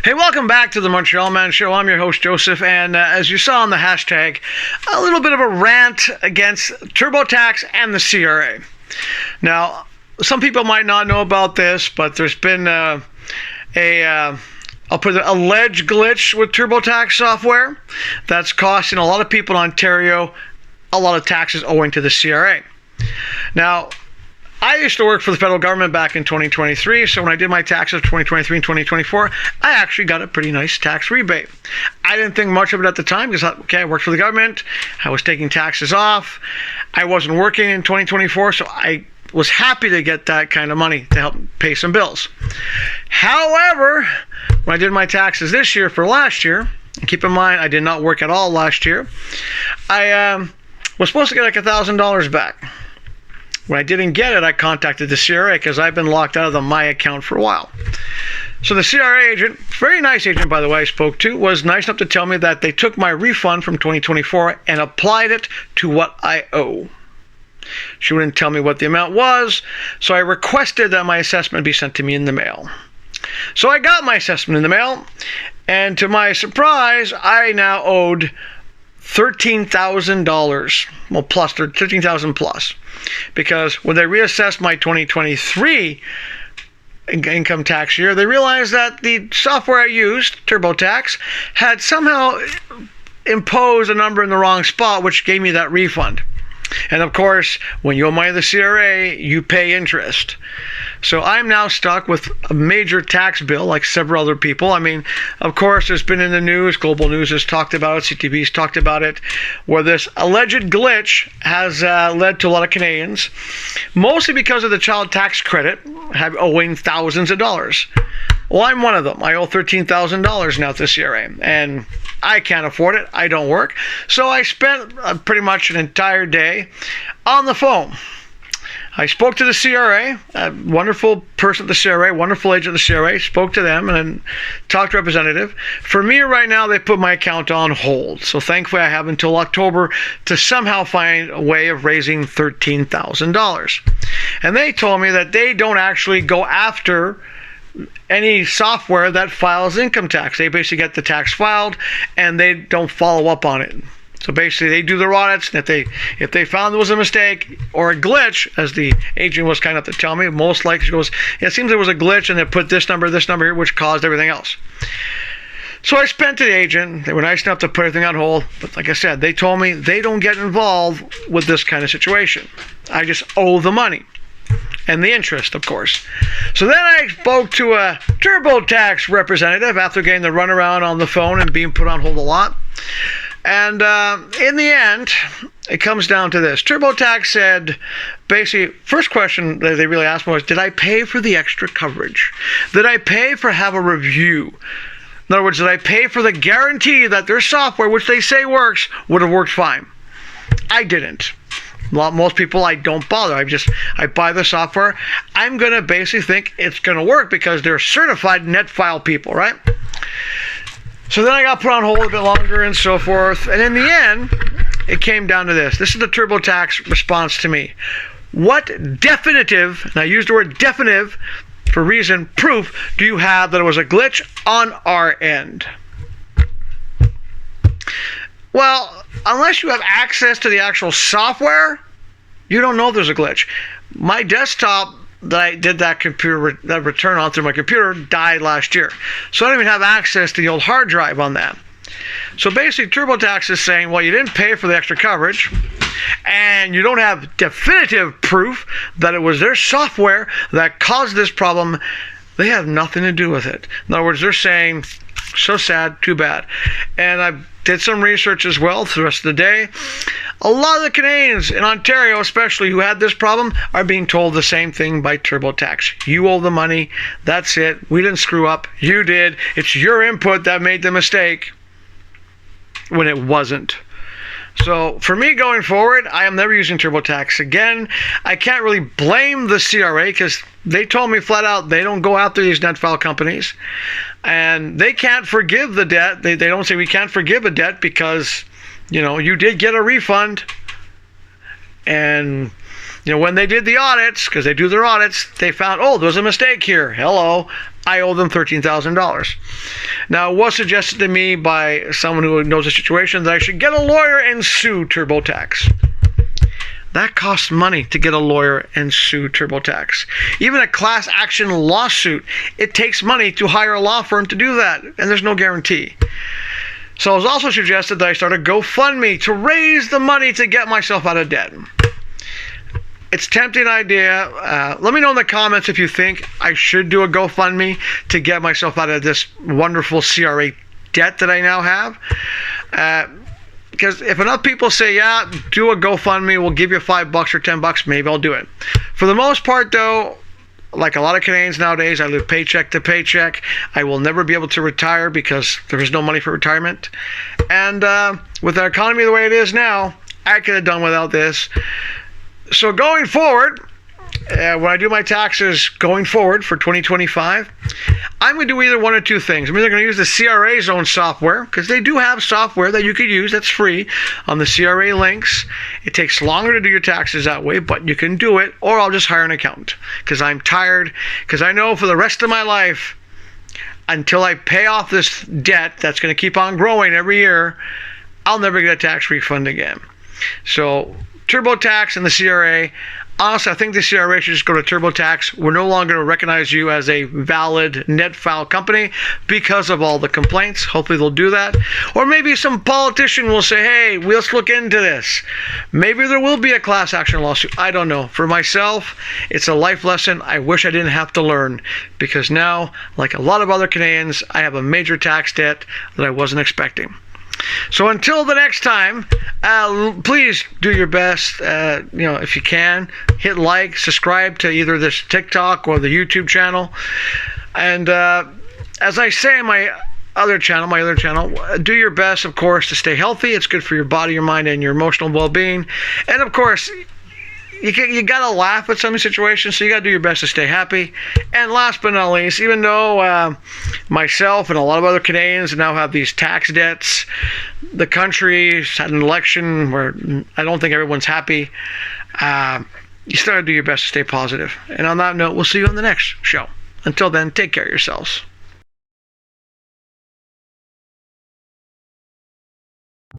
Hey, welcome back to the Montreal Man Show. I'm your host, Joseph, and as you saw on the hashtag, a little bit of a rant against TurboTax and the CRA. Now, some people might not know about this, but there's been I'll put an alleged glitch with TurboTax software that's costing a lot of people in Ontario a lot of taxes owing to the CRA. Now, I used to work for the federal government back in 2023, so when I did my taxes for 2023 and 2024, I actually got a pretty nice tax rebate. I didn't think much of it at the time because, I worked for the government, I was taking taxes off, I wasn't working in 2024, so I was happy to get that kind of money to help pay some bills. However, when I did my taxes this year for last year, and keep in mind I did not work at all last year, I was supposed to get like $1,000 back. When I didn't get it, I contacted the CRA because I've been locked out of my account for a while. So the CRA agent, very nice agent by the way I spoke to, was nice enough to tell me that they took my refund from 2024 and applied it to what I owe. She wouldn't tell me what the amount was, so I requested that my assessment be sent to me in the mail. So I got my assessment in the mail, and to my surprise, I now owed $13,000, well, plus $13,000 plus, because when they reassessed my 2023 income tax year, they realized that the software I used, TurboTax, had somehow imposed a number in the wrong spot, which gave me that refund. And of course, when you owe money to the CRA, you pay interest. So I'm now stuck with a major tax bill like several other people. I mean, of course, it's been in the news. Global News has talked about it. CTV's talked about it, where this alleged glitch has led to a lot of Canadians, mostly because of the child tax credit, owing thousands of dollars. Well, I'm one of them. I owe $13,000 now to the CRA, and I can't afford it. I don't work. So I spent pretty much an entire day on the phone. I spoke to the CRA, a wonderful person at the CRA, wonderful agent at the CRA, spoke to them and then talked to a representative. For me right now, they put my account on hold. So thankfully, I have until October to somehow find a way of raising $13,000. And they told me that they don't actually go after any software that files income tax. They basically get the tax filed and they don't follow up on it. So basically, they do their audits, and if they found there was a mistake or a glitch, as the agent was kind enough to tell me, most likely she goes, yeah, it seems there was a glitch, and they put this number here, which caused everything else. So I spent to the agent. They were nice enough to put everything on hold, but like I said, they told me they don't get involved with this kind of situation. I just owe the money. And the interest, of course. So then I spoke to a TurboTax representative after getting the runaround on the phone and being put on hold a lot. And in the end, it comes down to this. TurboTax said, basically, first question that they really asked me was, did I pay for the extra coverage? Did I pay for have a review? In other words, did I pay for the guarantee that their software, which they say works, would have worked fine? I didn't. Most people, I don't bother. I buy the software. I'm going to basically think it's going to work because they're certified net file people, right? So then I got put on hold a bit longer and so forth. And in the end, it came down to this. This is the TurboTax response to me. What definitive, and I use the word definitive for reason, proof do you have that it was a glitch on our end? Well, unless you have access to the actual software, you don't know if there's a glitch. My desktop that I did that return on through my computer died last year. So I don't even have access to the old hard drive on that. So basically, TurboTax is saying, well, you didn't pay for the extra coverage, and you don't have definitive proof that it was their software that caused this problem. They have nothing to do with it. In other words, they're saying, so sad, too bad. And I did some research as well through the rest of the day. A lot of the Canadians in Ontario, especially, who had this problem, are being told the same thing by TurboTax. You owe the money. That's it. We didn't screw up. You did. It's your input that made the mistake when it wasn't. So for me going forward, I am never using TurboTax again. I can't really blame the CRA because they told me flat out they don't go after these net file companies. And they can't forgive the debt. They don't say we can't forgive a debt because, you did get a refund. And when they did the audits, because they do their audits, they found, oh, there's a mistake here. Hello, I owe them $13,000. Now, it was suggested to me by someone who knows the situation that I should get a lawyer and sue TurboTax. That costs money to get a lawyer and sue TurboTax. Even a class action lawsuit, it takes money to hire a law firm to do that, and there's no guarantee. So it was also suggested that I start a GoFundMe to raise the money to get myself out of debt. It's a tempting idea. Let me know in the comments if you think I should do a GoFundMe to get myself out of this wonderful CRA debt that I now have. Because if enough people say, yeah, do a GoFundMe, we'll give you $5 or $10, maybe I'll do it. For the most part, though, like a lot of Canadians nowadays, I live paycheck to paycheck. I will never be able to retire because there is no money for retirement. And with our economy the way it is now, I could have done without this. So going forward, when I do my taxes going forward for 2025, I'm going to do either one or two things. I'm either going to use the CRA's own software, because they do have software that you could use that's free on the CRA links. It takes longer to do your taxes that way, but you can do it, or I'll just hire an accountant, because I'm tired, because I know for the rest of my life, until I pay off this debt that's going to keep on growing every year, I'll never get a tax refund again. So TurboTax and the CRA. Honestly, I think the CRA should just go to TurboTax. We're no longer going to recognize you as a valid net file company because of all the complaints. Hopefully they'll do that. Or maybe some politician will say, hey, let's look into this. Maybe there will be a class action lawsuit. I don't know. For myself, it's a life lesson I wish I didn't have to learn, because now, like a lot of other Canadians, I have a major tax debt that I wasn't expecting. So until the next time, please do your best. If you can, hit like, subscribe to either this TikTok or the YouTube channel. And as I say in my other channel, do your best, of course, to stay healthy. It's good for your body, your mind, and your emotional well-being. And of course, you gotta laugh at some situations, so you gotta do your best to stay happy. And last but not least, even though myself and a lot of other Canadians now have these tax debts, the country's had an election where I don't think everyone's happy. You still gotta do your best to stay positive. And on that note, we'll see you on the next show. Until then, take care of yourselves.